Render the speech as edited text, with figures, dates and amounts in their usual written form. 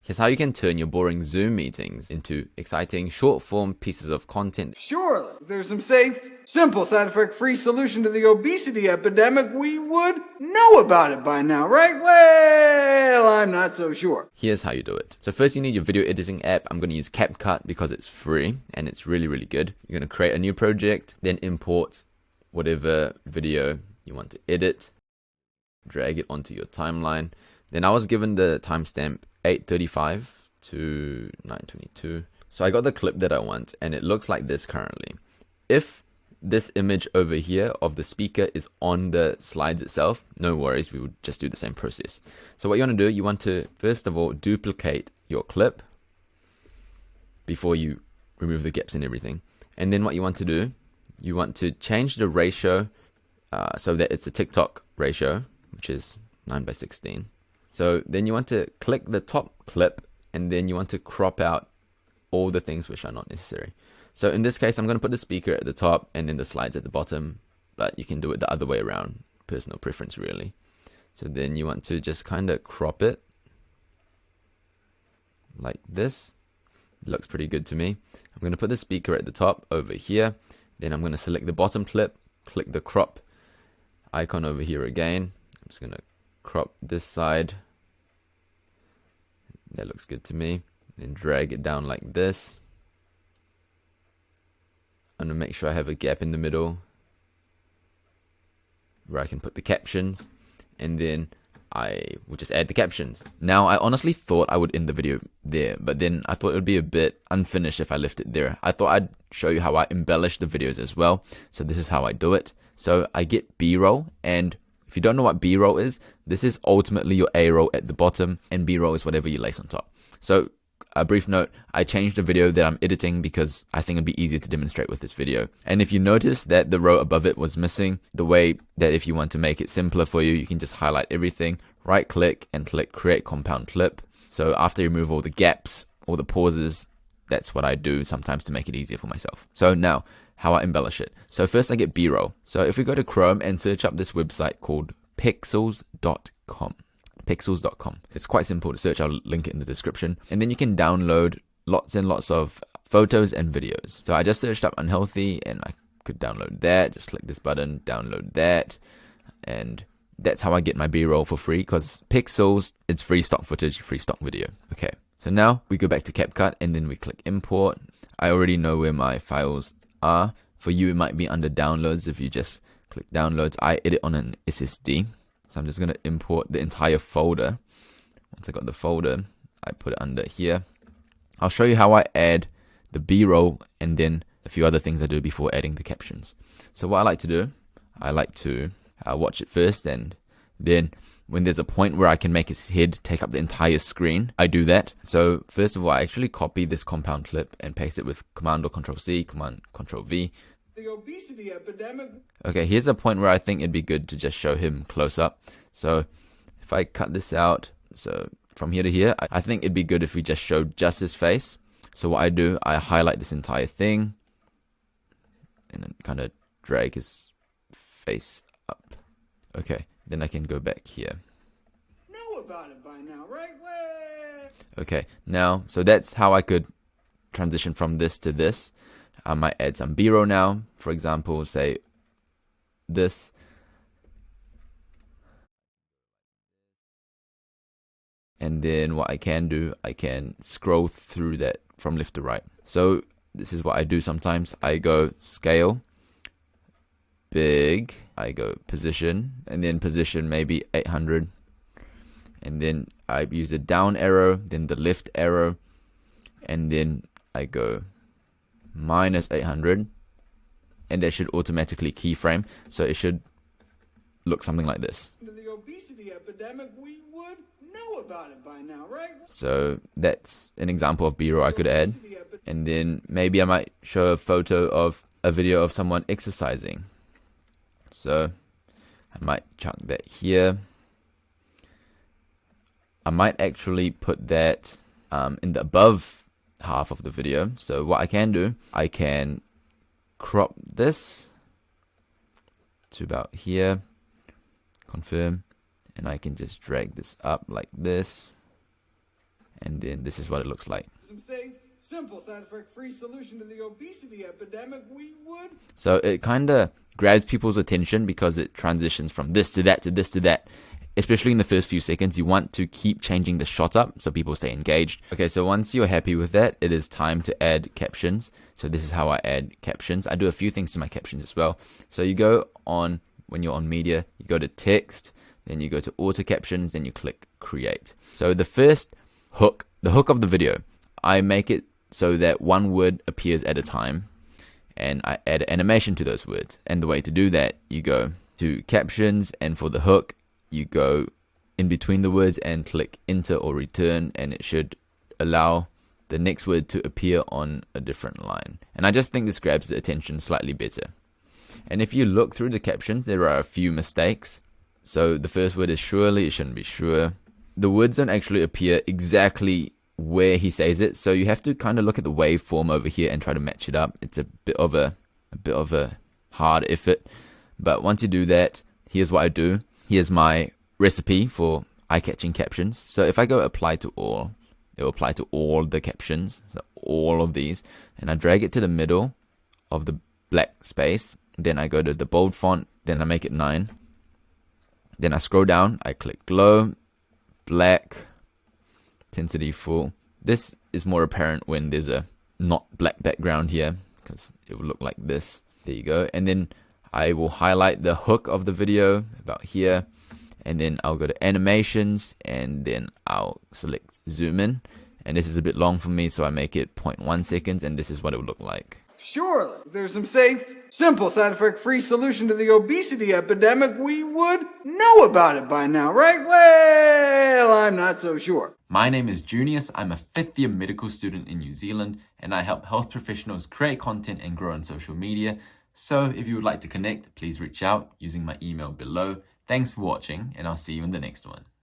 Here's how you can turn your boring Zoom meetings into exciting short-form pieces of content. Surely, if there's some safe, simple, side effect-free solution to the obesity epidemic, we would know about it by now, right? Well, I'm not so sure. Here's how you do it. So first you need your video editing app. I'm going to use CapCut because it's free and it's really, really good. You're going to create a new project, then import whatever video you want to edit, drag it onto your timeline. Then I was given the timestamp 8:35 to 9:22. So I got the clip that I want and it looks like this currently. If this image over here of the speaker is on the slides itself, no worries, we would just do the same process. So what you want to do, you want to first of all duplicate your clip before you remove the gaps and everything. And then what you want to do, you want to change the ratio so that it's a TikTok ratio, which is 9:16. So then you want to click the top clip and then you want to crop out all the things which are not necessary. So in this case, I'm going to put the speaker at the top and then the slides at the bottom, but you can do it the other way around, personal preference really. So then you want to just kind of crop it like this. It looks pretty good to me. I'm going to put the speaker at the top over here. Then I'm going to select the bottom clip, click the crop icon over here again. I'm just going to crop this side. That looks good to me. Then drag it down like this. I'm going to make sure I have a gap in the middle where I can put the captions, and then I will just add the captions. Now, I honestly thought I would end the video there, but then I thought it would be a bit unfinished if I left it there. I thought I'd show you how I embellish the videos as well. So this is how I do it. So I get B-roll, and if you don't know what B-roll is, this is ultimately your A-roll at the bottom, and B-roll is whatever you lace on top. So a brief note, I changed the video that I'm editing because I think it'd be easier to demonstrate with this video. And if you notice that the row above it was missing, the way that if you want to make it simpler for you, you can just highlight everything, right click and click create compound clip. So after you remove all the gaps, all the pauses, that's what I do sometimes to make it easier for myself. So now, how I embellish it. So first I get B-roll. So if we go to Chrome and search up this website called pixels.com. Pixels.com. It's quite simple to search. I'll link it in the description. And then you can download lots and lots of photos and videos. So I just searched up unhealthy and I could download that. Just click this button, download that. And that's how I get my B-roll for free, because Pixels, it's free stock footage, free stock video. Okay. So now we go back to CapCut and then we click import. I already know where my files are. For you, it might be under downloads. If you just click downloads, I edit on an SSD. So I'm just going to import the entire folder. Once I got the folder, I put it under here. I'll show you how I add the B-roll and then a few other things I do before adding the captions. So what I like to do, I like to watch it first, and then when there's a point where I can make his head take up the entire screen, I do that. So first of all, I actually copy this compound clip and paste it with Command or Control C, Command Control V. The obesity epidemic. Okay, here's a point where I think it'd be good to just show him close up. So if I cut this out, so from here to here, I think it'd be good if we just showed just his face. So what I do, I highlight this entire thing and then kind of drag his face up. Okay, then I can go back here. Know about it by now, right? Well. Okay, now, so that's how I could transition from this to this. I might add some B-roll now. For example, say this. And then what I can do, I can scroll through that from left to right. So this is what I do sometimes. I go scale, big, I go position, and then position maybe 800. And then I use the down arrow, then the left arrow, and then I go minus 800, and that should automatically keyframe. So it should look something like this. The obesity epidemic, we would know about it by now, right? So that's an example of B-roll I could add. And then maybe I might show a photo of a video of someone exercising. So I might chuck that here. I might actually put that in the above half of the video. So what I can do, I can crop this to about here, confirm, and I can just drag this up like this, and then this is what it looks like. Some safe, simple, side effect free solution to the obesity epidemic, we would. So it kind of grabs people's attention because it transitions from this to that to this to that. Especially in the first few seconds, you want to keep changing the shot up so people stay engaged. Okay, so once you're happy with that, it is time to add captions. So this is how I add captions. I do a few things to my captions as well. So you go on, when you're on media, you go to text, then you go to auto-captions, then you click create. So the first hook, the hook of the video, I make it so that one word appears at a time, and I add animation to those words. And the way to do that, you go to captions, and for the hook, you go in between the words and click enter or return, and it should allow the next word to appear on a different line. And I just think this grabs the attention slightly better. And if you look through the captions, there are a few mistakes. So the first word is surely, it shouldn't be sure. The words don't actually appear exactly where he says it, so you have to kind of look at the waveform over here and try to match it up. It's a bit of a hard effort, but once you do that, here's what I do. Here's my recipe for eye-catching captions. So if I go apply to all, it will apply to all the captions, so all of these, and I drag it to the middle of the black space. Then I go to the bold font, then I make it 9. Then I scroll down, I click glow, black, intensity full. This is more apparent when there's a not black background here, because it will look like this. There you go. And then I will highlight the hook of the video about here, and then I'll go to animations, and then I'll select zoom in, and this is a bit long for me, so I make it 0.1 seconds, and this is what it would look like. Surely, if there's some safe, simple, side effect free solution to the obesity epidemic, we would know about it by now, right? Well, I'm not so sure. My name is Junius. I'm a 5th year medical student in New Zealand, and I help health professionals create content and grow on social media. So if you would like to connect, please reach out using my email below. Thanks for watching, and I'll see you in the next one.